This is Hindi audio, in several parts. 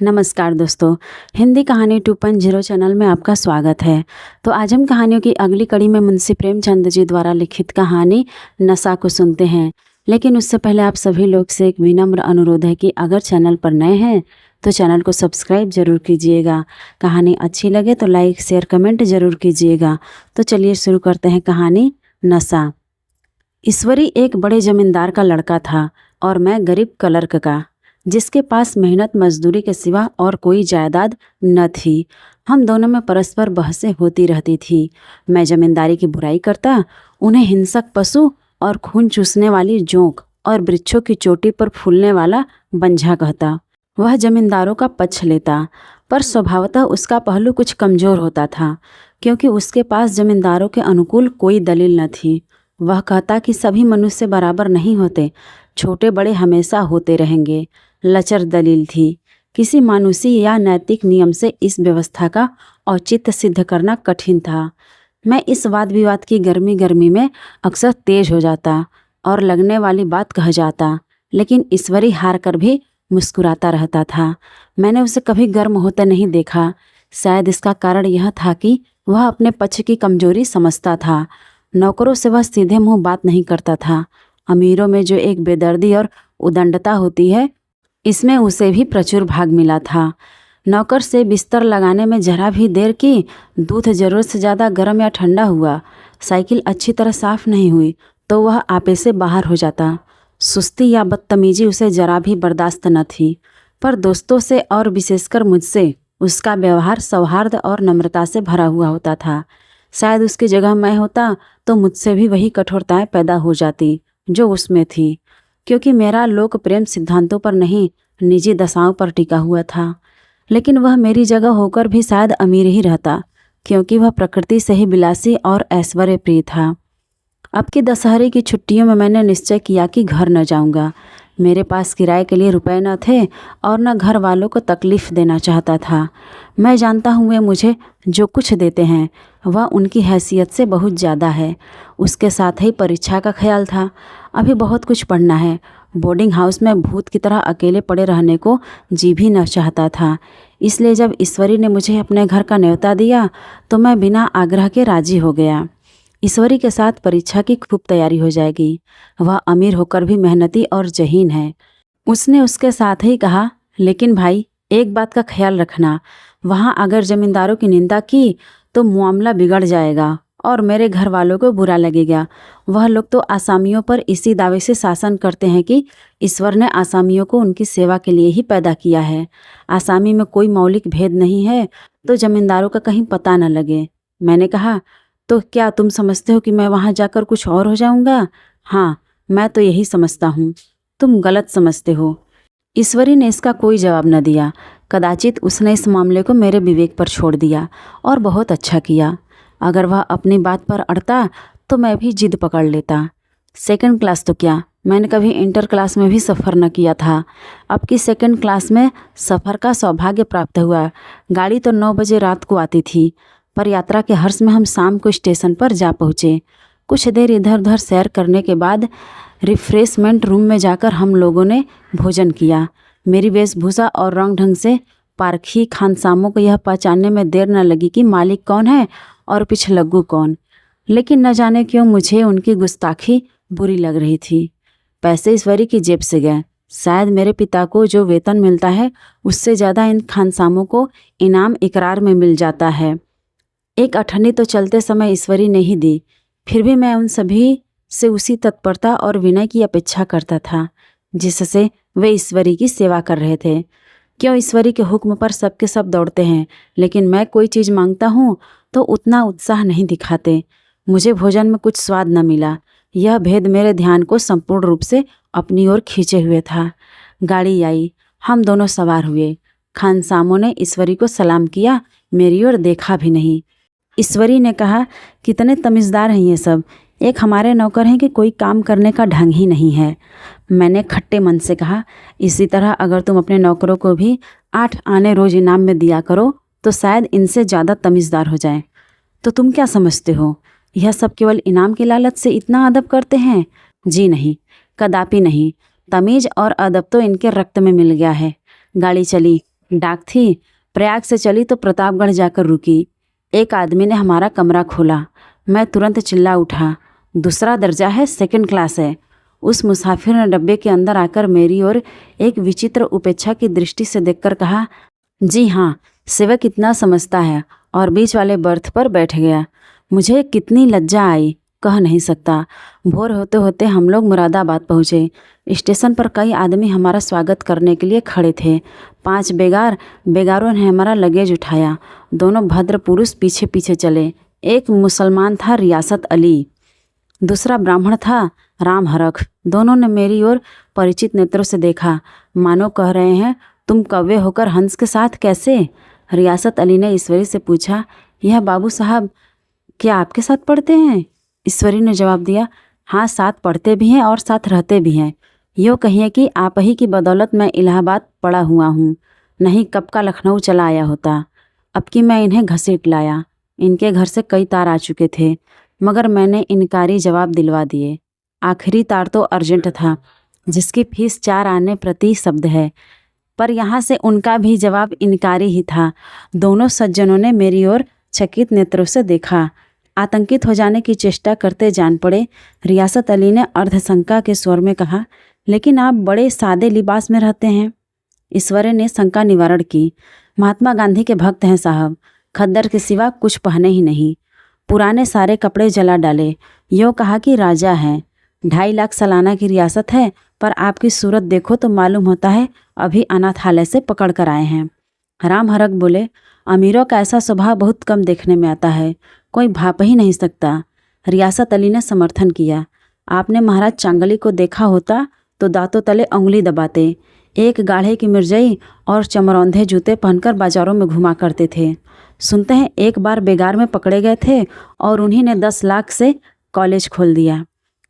नमस्कार दोस्तों, हिंदी कहानी 2.0 चैनल में आपका स्वागत है। तो आज हम कहानियों की अगली कड़ी में मुंशी प्रेमचंद जी द्वारा लिखित कहानी नशा को सुनते हैं। लेकिन उससे पहले आप सभी लोग से एक विनम्र अनुरोध है कि अगर चैनल पर नए हैं तो चैनल को सब्सक्राइब जरूर कीजिएगा। कहानी अच्छी लगे तो लाइक शेयर कमेंट जरूर कीजिएगा। तो चलिए शुरू करते हैं कहानी नशा। ईश्वरी एक बड़े जमींदार का लड़का था और मैं गरीब क्लर्क का, जिसके पास मेहनत मजदूरी के सिवा और कोई जायदाद न थी। हम दोनों में परस्पर बहसें होती रहती थी। मैं जमींदारी की बुराई करता, उन्हें हिंसक पशु और खून चूसने वाली जोंक और वृक्षों की चोटी पर फूलने वाला बंझा कहता। वह जमींदारों का पक्ष लेता, पर स्वभावतः उसका पहलू कुछ कमज़ोर होता था, क्योंकि उसके पास जमींदारों के अनुकूल कोई दलील न थी। वह कहता कि सभी मनुष्य बराबर नहीं होते, छोटे बड़े हमेशा होते रहेंगे। लचर दलील थी। किसी मानुषी या नैतिक नियम से इस व्यवस्था का औचित्य सिद्ध करना कठिन था। मैं इस वाद विवाद की गर्मी में अक्सर तेज हो जाता और लगने वाली बात कह जाता, लेकिन ईश्वरी हार कर भी मुस्कुराता रहता था। मैंने उसे कभी गर्म होते नहीं देखा। शायद इसका कारण यह था कि वह अपने पक्ष की कमजोरी समझता था। नौकरों से वह सीधे मुंह बात नहीं करता था। अमीरों में जो एक बेदर्दी और उदंडता होती है, इसमें उसे भी प्रचुर भाग मिला था। नौकर से बिस्तर लगाने में जरा भी देर की, दूध ज़रूरत से ज़्यादा गर्म या ठंडा हुआ, साइकिल अच्छी तरह साफ़ नहीं हुई तो वह आपे से बाहर हो जाता। सुस्ती या बदतमीजी उसे जरा भी बर्दाश्त न थी। पर दोस्तों से और विशेषकर मुझसे उसका व्यवहार सौहार्द और नम्रता से भरा हुआ होता था। शायद उसकी जगह मैं होता तो मुझसे भी वही कठोरताएं पैदा हो जाती जो उसमें थी, क्योंकि मेरा लोक प्रेम सिद्धांतों पर नहीं, निजी दशाओं पर टिका हुआ था। लेकिन वह मेरी जगह होकर भी शायद अमीर ही रहता, क्योंकि वह प्रकृति से ही विलासी और ऐश्वर्य प्रिय था। अब की दशहरे की छुट्टियों में मैंने निश्चय किया कि घर न जाऊंगा। मेरे पास किराए के लिए रुपए न थे और न घर वालों को तकलीफ़ देना चाहता था। मैं जानता हूँ वे मुझे जो कुछ देते हैं वह उनकी हैसियत से बहुत ज़्यादा है। उसके साथ ही परीक्षा का ख्याल था। अभी बहुत कुछ पढ़ना है। बोर्डिंग हाउस में भूत की तरह अकेले पड़े रहने को जी भी न चाहता था। इसलिए जब ईश्वरी ने मुझे अपने घर का न्योता दिया तो मैं बिना आग्रह के राजी हो गया। ईश्वरी के साथ परीक्षा की खूब तैयारी हो जाएगी। वह अमीर होकर भी मेहनती और ज़हीन है। उसने उसके साथ ही कहा, लेकिन भाई एक बात का ख्याल रखना, वहाँ अगर ज़मींदारों की निंदा की तो मामला बिगड़ जाएगा और मेरे घर वालों को बुरा लगेगा। वह लोग तो आसामियों पर इसी दावे से शासन करते हैं कि ईश्वर ने आसामियों को उनकी सेवा के लिए ही पैदा किया है। आसामी में कोई मौलिक भेद नहीं है तो जमींदारों का कहीं पता न लगे। मैंने कहा, तो क्या तुम समझते हो कि मैं वहाँ जाकर कुछ और हो जाऊँगा? हाँ, मैं तो यही समझता हूँ। तुम गलत समझते हो। ईश्वरी ने इसका कोई जवाब न दिया। कदाचित उसने इस मामले को मेरे विवेक पर छोड़ दिया और बहुत अच्छा किया। अगर वह अपनी बात पर अड़ता तो मैं भी जिद पकड़ लेता। सेकंड क्लास तो क्या, मैंने कभी इंटर क्लास में भी सफ़र न किया था। अब की सेकंड क्लास में सफ़र का सौभाग्य प्राप्त हुआ। गाड़ी तो 9 बजे रात को आती थी, पर यात्रा के हर्ष में हम शाम को स्टेशन पर जा पहुँचे। कुछ देर इधर उधर सैर करने के बाद रिफ्रेशमेंट रूम में जाकर हम लोगों ने भोजन किया। मेरी वेशभूषा और रंग ढंग से पारखी खानसामों को यह पहचानने में देर न लगी कि मालिक कौन है और पिछलग्गू कौन। लेकिन न जाने क्यों मुझे उनकी गुस्ताखी बुरी लग रही थी। पैसे ईश्वरी की जेब से गए। शायद मेरे पिता को जो वेतन मिलता है उससे ज़्यादा इन खानसामों को इनाम इकरार में मिल जाता है। एक अठन्नी तो चलते समय ईश्वरी ने ही दी, फिर भी मैं उन सभी से उसी तत्परता और विनय की अपेक्षा करता था जिससे वे ईश्वरी की सेवा कर रहे थे। क्यों ईश्वरी के हुक्म पर सबके सब दौड़ते हैं, लेकिन मैं कोई चीज़ मांगता हूँ तो उतना उत्साह नहीं दिखाते। मुझे भोजन में कुछ स्वाद न मिला। यह भेद मेरे ध्यान को संपूर्ण रूप से अपनी ओर खींचे हुए था। गाड़ी आई, हम दोनों सवार हुए। खानसामों ने ईश्वरी को सलाम किया, मेरी ओर देखा भी नहीं। ईश्वरी ने कहा, कितने तमीज़दार हैं ये सब। एक हमारे नौकर हैं कि कोई काम करने का ढंग ही नहीं है। मैंने खट्टे मन से कहा, इसी तरह अगर तुम अपने नौकरों को भी 8 आने रोज़ इनाम में दिया करो तो शायद इनसे ज़्यादा तमीज़दार हो जाएं। तो तुम क्या समझते हो, यह सब केवल इनाम की लालच से इतना अदब करते हैं? जी नहीं, कदापि नहीं। तमीज़ और अदब तो इनके रक्त में मिल गया है। गाड़ी चली। डाक थी। प्रयाग से चली तो प्रतापगढ़ जाकर रुकी। एक आदमी ने हमारा कमरा खोला। मैं तुरंत चिल्ला उठा, दूसरा दर्जा है, सेकंड क्लास है। उस मुसाफिर ने डब्बे के अंदर आकर मेरी ओर एक विचित्र उपेक्षा की दृष्टि से देखकर कहा, जी हाँ, सेवक इतना समझता है, और बीच वाले बर्थ पर बैठ गया। मुझे कितनी लज्जा आई, कह नहीं सकता। भोर होते होते हम लोग मुरादाबाद पहुँचे। स्टेशन पर कई आदमी हमारा स्वागत करने के लिए खड़े थे। 5 बेगारों ने हमारा लगेज उठाया। दोनों भद्र पुरुष पीछे पीछे चले। एक मुसलमान था, रियासत अली, दूसरा ब्राह्मण था, राम हरख। दोनों ने मेरी ओर परिचित नेत्रों से देखा, मानो कह रहे हैं, तुम कौवे होकर हंस के साथ कैसे? रियासत अली ने ईश्वरी से पूछा, यह बाबू साहब क्या आपके साथ पढ़ते हैं? ईश्वरी ने जवाब दिया, हाँ, साथ पढ़ते भी हैं और साथ रहते भी हैं। यूँ कहिए कि आप ही की बदौलत मैं इलाहाबाद पड़ा हुआ हूँ, नहीं कब का लखनऊ चला आया होता। अब कि मैं इन्हें घसीट लाया। इनके घर से कई तार आ चुके थे, मगर मैंने इनकारी जवाब दिलवा दिए। आखिरी तार तो अर्जेंट था, जिसकी फीस 4 आने प्रति शब्द है, पर यहाँ से उनका भी जवाब इनकारी ही था। दोनों सज्जनों ने मेरी ओर चकित नेत्रों से देखा। आतंकित हो जाने की चेष्टा करते जान पड़े। रियासत अली ने अर्धशंका के स्वर में कहा, लेकिन आप बड़े सादे लिबास में रहते हैं। ईश्वरी ने शंका निवारण की, महात्मा गांधी के भक्त हैं साहब, खद्दर के सिवा कुछ पहने ही नहीं। पुराने सारे कपड़े जला डाले। यूँ कहा कि राजा हैं। 2.5 लाख सालाना की रियासत है, पर आपकी सूरत देखो तो मालूम होता है अभी अनाथालय से पकड़ कर आए हैं। राम हरख बोले, अमीरों का ऐसा स्वभाव बहुत कम देखने में आता है, कोई भाप ही नहीं सकता। रियासत अली ने समर्थन किया, आपने महाराज चांगली को देखा होता तो दांतों तले उंगली दबाते। एक गाढ़े की मिर्जई और चमरौंधे जूते पहनकर बाजारों में घुमा करते थे। सुनते हैं एक बार बेगार में पकड़े गए थे और उन्हीं ने 10 लाख से कॉलेज खोल दिया।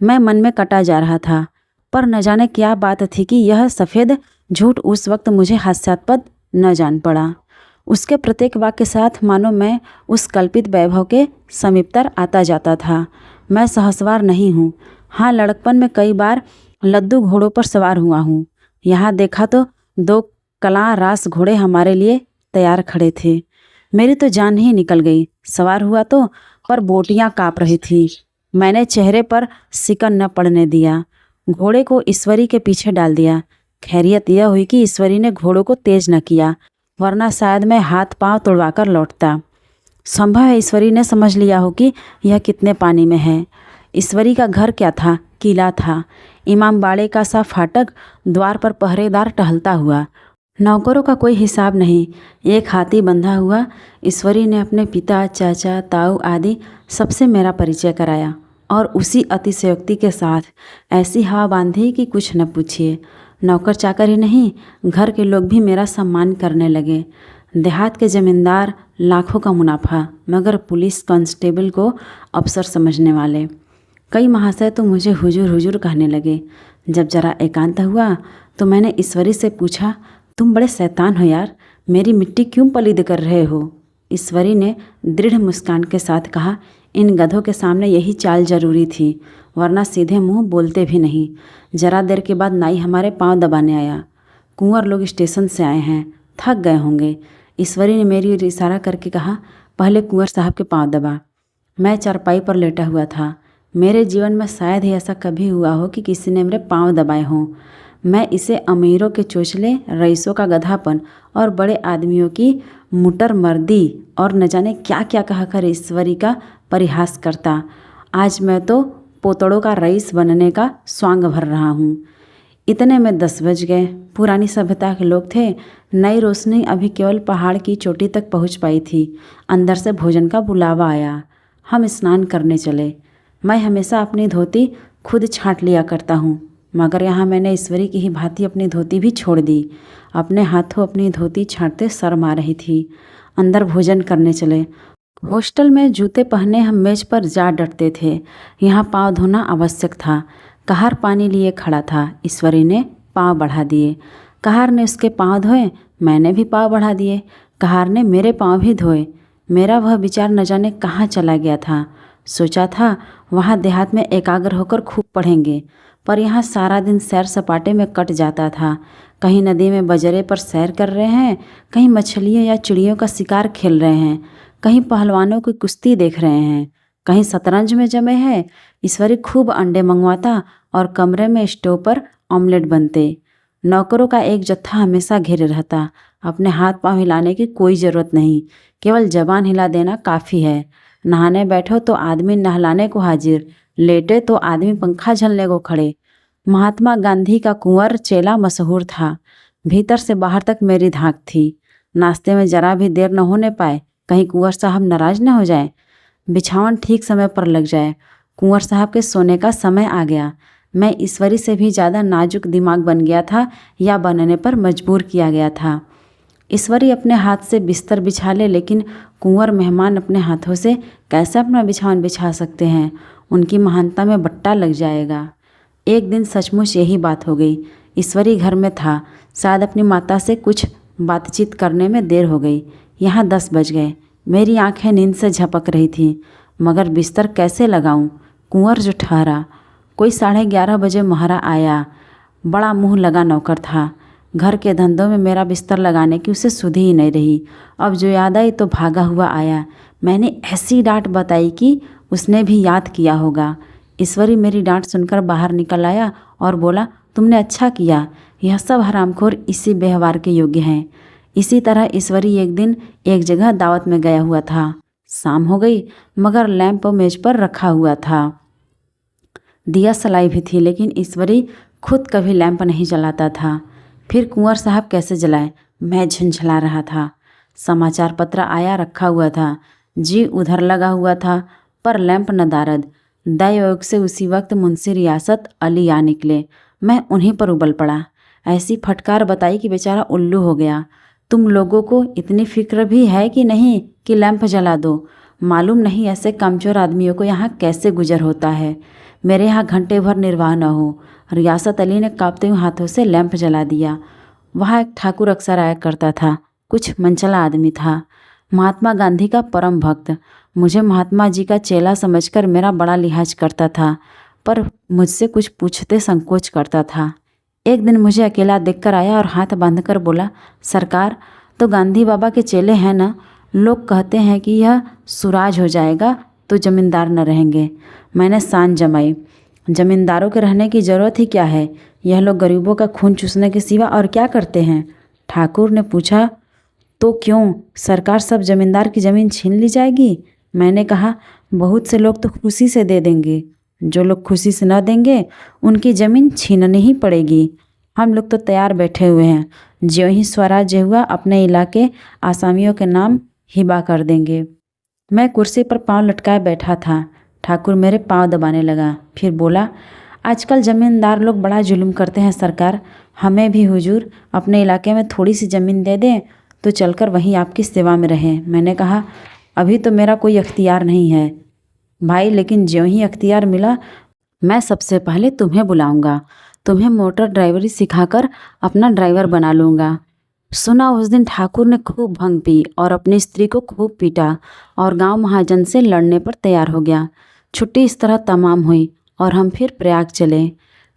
मैं मन में कटा जा रहा था, पर न जाने क्या बात थी कि यह सफ़ेद झूठ उस वक्त मुझे हास्यास्पद न जान पड़ा। उसके प्रत्येक वाक्य के साथ मानो मैं उस कल्पित वैभव के समीपतर आता जाता था। मैं सहसवार नहीं हूँ। हाँ, लड़कपन में कई बार लद्दू घोड़ों पर सवार हुआ हूँ। यहाँ देखा तो 2 कलां रास घोड़े हमारे लिए तैयार खड़े थे। मेरी तो जान ही निकल गई। सवार हुआ तो, पर बोटियाँ काँप रही थी। मैंने चेहरे पर सिकन न पड़ने दिया। घोड़े को ईश्वरी के पीछे डाल दिया। खैरियत यह हुई कि ईश्वरी ने घोड़ों को तेज न किया, वरना शायद मैं हाथ पांव तोड़वाकर लौटता। संभव है ईश्वरी ने समझ लिया हो कि यह कितने पानी में है। ईश्वरी का घर क्या था? किला था। इमामबाड़े का सा फाटक, द्वार पर पहरेदार टहलता हुआ, नौकरों का कोई हिसाब नहीं, एक हाथी बंधा हुआ। ईश्वरी ने अपने पिता, चाचा, ताऊ आदि सबसे मेरा परिचय कराया, और उसी अतिशयोक्ति के साथ ऐसी हवा बांधी कि कुछ न पूछिए। नौकर चाकर ही नहीं, घर के लोग भी मेरा सम्मान करने लगे। देहात के जमींदार लाखों का मुनाफा, मगर पुलिस कांस्टेबल को अफसर समझने वाले। कई महाशय तो मुझे हुजूर हुजूर कहने लगे। जब जरा एकांत हुआ तो मैंने ईश्वरी से पूछा, तुम बड़े शैतान हो यार, मेरी मिट्टी क्यों पलीद कर रहे हो? ईश्वरी ने दृढ़ मुस्कान के साथ कहा, इन गधों के सामने यही चाल जरूरी थी, वरना सीधे मुंह बोलते भी नहीं। जरा देर के बाद नाई हमारे पांव दबाने आया। कुंवर लोग स्टेशन से आए हैं, थक गए होंगे। ईश्वरी ने मेरी ओर इशारा करके कहा, पहले कुंवर साहब के पांव दबा। मैं चारपाई पर लेटा हुआ था। मेरे जीवन में शायद ही ऐसा कभी हुआ हो कि किसी ने मेरे पांव दबाए हों। मैं इसे अमीरों के चोचले, रईसों का गधापन और बड़े आदमियों की मुटर मर्दी और न जाने क्या क्या कहकर ईश्वरी का परिहास करता। आज मैं तो पोतड़ों का रईस बनने का स्वांग भर रहा हूँ। इतने में 10 बज गए। पुरानी सभ्यता के लोग थे। नई रोशनी अभी केवल पहाड़ की चोटी तक पहुँच पाई थी। अंदर से भोजन का बुलावा आया। हम स्नान करने चले। मैं हमेशा अपनी धोती खुद छाँट लिया करता हूँ, मगर यहाँ मैंने ईश्वरी की ही भांति अपनी धोती भी छोड़ दी। अपने हाथों अपनी धोती छाँटते शर्म आ रही थी। अंदर भोजन करने चले। हॉस्टल में जूते पहने हम मेज पर जा डटते थे। यहाँ पाँव धोना आवश्यक था। कहार पानी लिए खड़ा था। ईश्वरी ने पाँव बढ़ा दिए। कहार ने उसके पाँव धोए, मैंने भी पाँव बढ़ा दिए। कहार ने मेरे पाँव भी धोए। मेरा वह विचार न जाने कहाँ चला गया था। सोचा था वहाँ देहात में एकाग्र होकर खूब पढ़ेंगे, पर यहाँ सारा दिन सैर सपाटे में कट जाता था। कहीं नदी में बजरे पर सैर कर रहे हैं, कहीं मछलियों या चिड़ियों का शिकार खेल रहे हैं, कहीं पहलवानों की कुश्ती देख रहे हैं, कहीं शतरंज में जमे हैं। ईश्वरी खूब अंडे मंगवाता और कमरे में स्टोव पर ऑमलेट बनते। नौकरों का एक जत्था हमेशा घिरे रहता। अपने हाथ पांव हिलाने की कोई ज़रूरत नहीं, केवल जबान हिला देना काफ़ी है। नहाने बैठो तो आदमी नहलाने को हाजिर, लेटे तो आदमी पंखा झलने को खड़े। महात्मा गांधी का कुंवर चेला मशहूर था। भीतर से बाहर तक मेरी धाक थी। नाश्ते में जरा भी देर न होने पाए, कहीं कुंवर साहब नाराज न हो जाए, बिछावन ठीक समय पर लग जाए। कुंवर साहब के सोने का समय आ गया। मैं ईश्वरी से भी ज़्यादा नाजुक दिमाग बन गया था या बनने पर मजबूर किया गया था। ईश्वरी अपने हाथ से बिस्तर बिछा ले, लेकिन कुंवर मेहमान अपने हाथों से कैसे अपना बिछावन बिछा सकते हैं? उनकी महानता में बट्टा लग जाएगा। एक दिन सचमुच यही बात हो गई। ईश्वरी घर में था। शायद अपनी माता से कुछ बातचीत करने में देर हो गई। यहाँ 10 बज गए। मेरी आंखें नींद से झपक रही थीं, मगर बिस्तर कैसे लगाऊं? कुंवर जो ठहरा। कोई 11:30 बजे मोहरा आया। बड़ा मुंह लगा नौकर था। घर के धंधों में मेरा बिस्तर लगाने की उसे सुधि ही नहीं रही। अब जो याद आई तो भागा हुआ आया। मैंने ऐसी डांट बताई कि उसने भी याद किया होगा। ईश्वरी मेरी डांट सुनकर बाहर निकल आया और बोला, तुमने अच्छा किया। यह सब हरामखोर इसी व्यवहार के योग्य हैं। इसी तरह ईश्वरी एक दिन एक जगह दावत में गया हुआ था। शाम हो गई, मगर लैंप मेज पर रखा हुआ था। दिया सलाई भी थी, लेकिन ईश्वरी खुद कभी लैंप नहीं जलाता था। फिर कुंवर साहब कैसे जलाए? मैं झंझला रहा था। समाचार पत्र आया रखा हुआ था। जी उधर लगा हुआ था, पर लैंप नदारद। दैवयोग से उसी वक्त मुंशी रियासत अली आ निकले। मैं उन्हीं पर उबल पड़ा। ऐसी फटकार बताई कि बेचारा उल्लू हो गया। तुम लोगों को इतनी फिक्र भी है कि नहीं कि लैंप जला दो? मालूम नहीं ऐसे कमज़ोर आदमियों को यहाँ कैसे गुजर होता है। मेरे यहाँ घंटे भर निर्वाह न हो। रियासत अली ने कांपते हुए हाथों से लैंप जला दिया। वहाँ एक ठाकुर अक्सर आया करता था। कुछ मनचला आदमी था, महात्मा गांधी का परम भक्त। मुझे महात्मा जी का चेला समझकर मेरा बड़ा लिहाज करता था, पर मुझसे कुछ पूछते संकोच करता था। एक दिन मुझे अकेला देखकर आया और हाथ बांधकर बोला, सरकार तो गांधी बाबा के चेले हैं ना? लोग कहते हैं कि यह सुराज हो जाएगा तो जमींदार न रहेंगे। मैंने शान जमाई। जमींदारों के रहने की ज़रूरत ही क्या है? यह लोग गरीबों का खून चूसने के सिवा और क्या करते हैं? ठाकुर ने पूछा, तो क्यों सरकार, सब जमींदार की ज़मीन छीन ली जाएगी? मैंने कहा, बहुत से लोग तो खुशी से दे देंगे। जो लोग खुशी से न देंगे उनकी ज़मीन छीननी ही पड़ेगी। हम लोग तो तैयार बैठे हुए हैं। ज्यों ही स्वराज्य हुआ अपने इलाके आसामियों के नाम हिबा कर देंगे। मैं कुर्सी पर पाँव लटकाए बैठा था। ठाकुर मेरे पाँव दबाने लगा, फिर बोला, आजकल ज़मींदार लोग बड़ा जुल्म करते हैं सरकार। हमें भी हुजूर अपने इलाके में थोड़ी सी ज़मीन दे दें तो चलकर वहीं आपकी सेवा में रहें। मैंने कहा, अभी तो मेरा कोई अख्तियार नहीं है भाई, लेकिन ज्यों ही अख्तियार मिला मैं सबसे पहले तुम्हें बुलाऊंगा। तुम्हें मोटर ड्राइवरी सिखाकर अपना ड्राइवर बना लूँगा। सुना उस दिन ठाकुर ने खूब भंग पी और अपनी स्त्री को खूब पीटा और गांव महाजन से लड़ने पर तैयार हो गया। छुट्टी इस तरह तमाम हुई और हम फिर प्रयाग चले।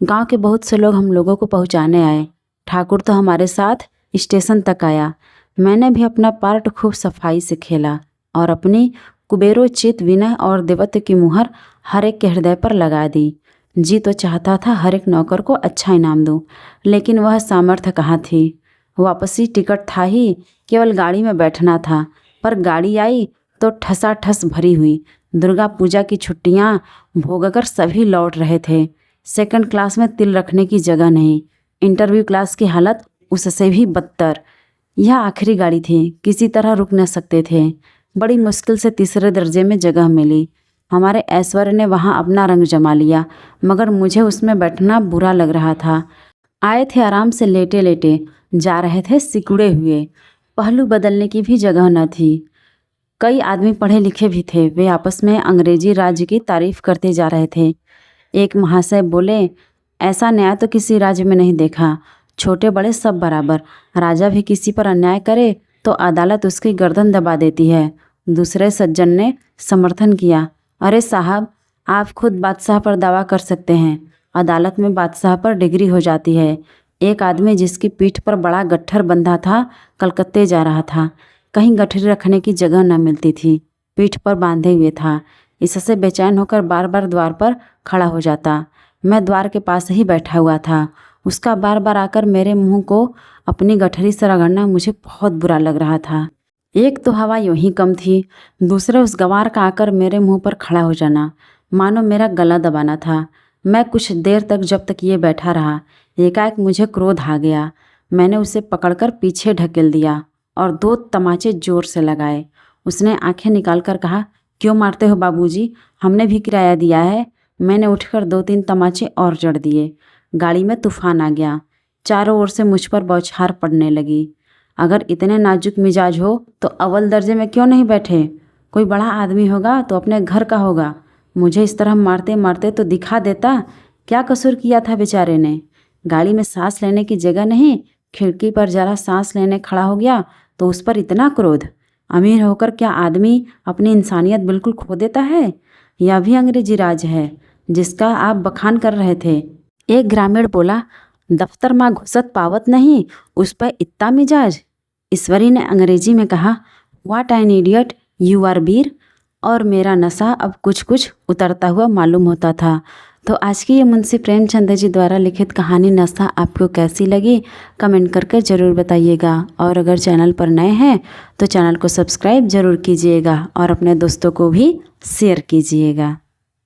गांव के बहुत से लोग हम लोगों को पहुंचाने आए। ठाकुर तो हमारे साथ स्टेशन तक आया। मैंने भी अपना पार्ट खूब सफाई से खेला और अपनी कुबेरोचित विनय और देवत्व की मुहर हर एक के हृदय पर लगा दी। जी तो चाहता था हर एक नौकर को अच्छा इनाम दूं, लेकिन वह सामर्थ्य कहाँ थी। वापसी टिकट था ही, केवल गाड़ी में बैठना था। पर गाड़ी आई तो ठसाठस भरी हुई। दुर्गा पूजा की छुट्टियां भोगकर सभी लौट रहे थे। सेकंड क्लास में तिल रखने की जगह नहीं। इंटरव्यू क्लास की हालत उससे भी बदतर। यह आखिरी गाड़ी थी, किसी तरह रुक न सकते थे। बड़ी मुश्किल से तीसरे दर्जे में जगह मिली। हमारे ऐश्वर्य ने वहाँ अपना रंग जमा लिया, मगर मुझे उसमें बैठना बुरा लग रहा था। आए थे आराम से लेटे लेटे, जा रहे थे सिकुड़े हुए। पहलू बदलने की भी जगह न थी। कई आदमी पढ़े लिखे भी थे। वे आपस में अंग्रेजी राज्य की तारीफ करते जा रहे थे। एक महाशय बोले, ऐसा न्याय तो किसी राज्य में नहीं देखा। छोटे बड़े सब बराबर। राजा भी किसी पर अन्याय करे तो अदालत उसकी गर्दन दबा देती है। दूसरे सज्जन ने समर्थन किया, अरे साहब, आप खुद बादशाह पर दावा कर सकते हैं। अदालत में बादशाह पर डिग्री हो जाती है। एक आदमी जिसकी पीठ पर बड़ा गट्ठर बंधा था कलकत्ते जा रहा था। कहीं गठरी रखने की जगह न मिलती थी, पीठ पर बांधे हुए था। इससे बेचैन होकर बार बार द्वार पर खड़ा हो जाता। मैं द्वार के पास ही बैठा हुआ था। उसका बार बार आकर मेरे मुंह को अपनी गठरी से रगड़ना मुझे बहुत बुरा लग रहा था। एक तो हवा यूं ही कम थी, दूसरे उस गंवार का आकर मेरे मुंह पर खड़ा हो जाना मानो मेरा गला दबाना था। मैं कुछ देर तक जब तक ये बैठा रहा, एकाएक मुझे क्रोध आ गया। मैंने उसे पकड़कर पीछे ढकेल दिया और 2 तमाचे जोर से लगाए। उसने आंखें निकालकर कहा, क्यों मारते हो बाबूजी, हमने भी किराया दिया है। मैंने उठकर 2-3 तमाचे और जड़ दिए। गाड़ी में तूफान आ गया। चारों ओर से मुझ पर बौछार पड़ने लगी। अगर इतने नाजुक मिजाज हो तो अव्वल दर्जे में क्यों नहीं बैठे? कोई बड़ा आदमी होगा तो अपने घर का होगा। मुझे इस तरह मारते मारते तो दिखा देता। क्या कसूर किया था बेचारे ने? गाड़ी में सांस लेने की जगह नहीं, खिड़की पर जरा सांस लेने खड़ा हो गया तो उस पर इतना क्रोध। अमीर होकर क्या आदमी अपनी इंसानियत बिल्कुल खो देता है? यह भी अंग्रेजी राज है जिसका आप बखान कर रहे थे। एक ग्रामीण बोला, दफ्तर में घुसत पावत नहीं, उस पर इतना मिजाज। ईश्वरी ने अंग्रेजी में कहा, what an idiot you are Bir. और मेरा नशा अब कुछ कुछ उतरता हुआ मालूम होता था। तो आज की ये मुंशी प्रेमचंद जी द्वारा लिखित कहानी नशा आपको कैसी लगी कमेंट करके ज़रूर बताइएगा। और अगर चैनल पर नए हैं तो चैनल को सब्सक्राइब ज़रूर कीजिएगा और अपने दोस्तों को भी शेयर कीजिएगा।